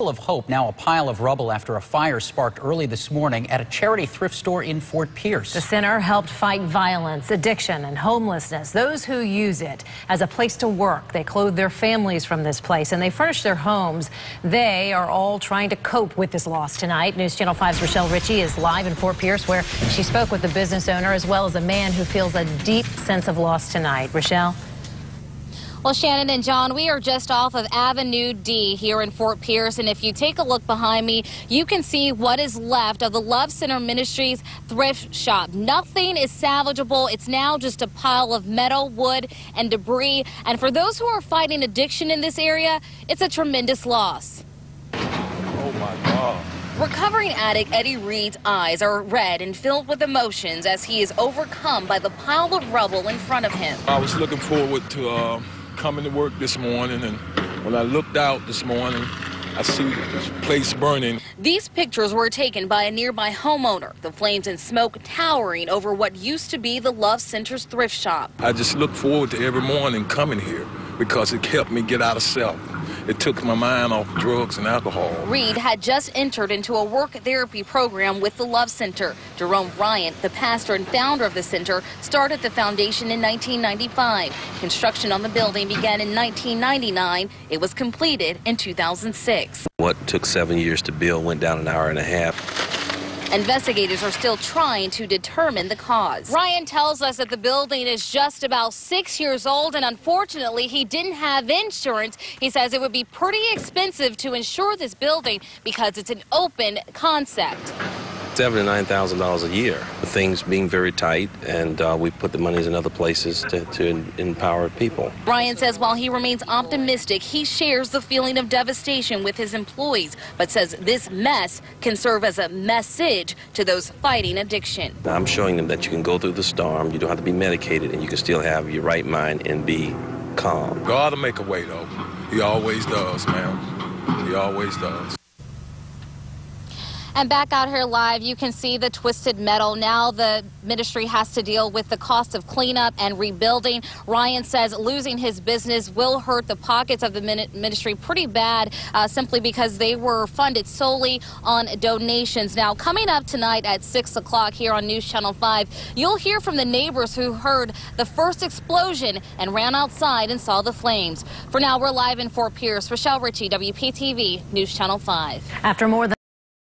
Of hope, now a pile of rubble after a fire sparked early this morning at a charity thrift store in Fort Pierce. The center helped fight violence, addiction, and homelessness. Those who use it as a place to work, they clothe their families from this place and they furnish their homes. They are all trying to cope with this loss tonight. News Channel 5's Rochelle Ritchie is live in Fort Pierce, where she spoke with the business owner as well as a man who feels a deep sense of loss tonight. Rochelle? Well, Shannon and John, we are just off of Avenue D here in Fort Pierce, and if you take a look behind me, you can see what is left of the Love Center Ministries thrift shop. Nothing is salvageable. It's now just a pile of metal, wood, and debris. And for those who are fighting addiction in this area, it's a tremendous loss. Oh, my God. Recovering addict Eddie Reed's eyes are red and filled with emotions as he is overcome by the pile of rubble in front of him. I was looking forward to coming to work this morning, and when I looked out this morning, I see this place burning. These pictures were taken by a nearby homeowner, the flames and smoke towering over what used to be the Love Center's thrift shop. I just look forward to every morning coming here because it helped me get out of self. It took my mind off drugs and alcohol. Reed had just entered into a work therapy program with the Love Center. Jerome Rhyant, the pastor and founder of the center, started the foundation in 1995. Construction on the building began in 1999. It was completed in 2006. What took 7 years to build went down an hour and a half. Investigators are still trying to determine the cause. Ryan tells us that the building is just about 6 years old, and unfortunately, he didn't have insurance. He says it would be pretty expensive to insure this building because it's an open concept. $7,000 to $9,000 a year. Things being very tight, and we put the monies in other places to empower people. Ryan says while he remains optimistic, he shares the feeling of devastation with his employees, but says this mess can serve as a message to those fighting addiction. I'm showing them that you can go through the storm, you don't have to be medicated, and you can still have your right mind and be calm. God will make a way, though. He always does, man. He always does. And back out here live, you can see the twisted metal. Now the ministry has to deal with the cost of cleanup and rebuilding. Ryan says losing his business will hurt the pockets of the ministry pretty bad, simply because they were funded solely on donations. Now, coming up tonight at 6 o'clock here on News Channel 5, you'll hear from the neighbors who heard the first explosion and ran outside and saw the flames. For now, we're live in Fort Pierce. Rochelle Ritchie, WPTV, News Channel 5. After more than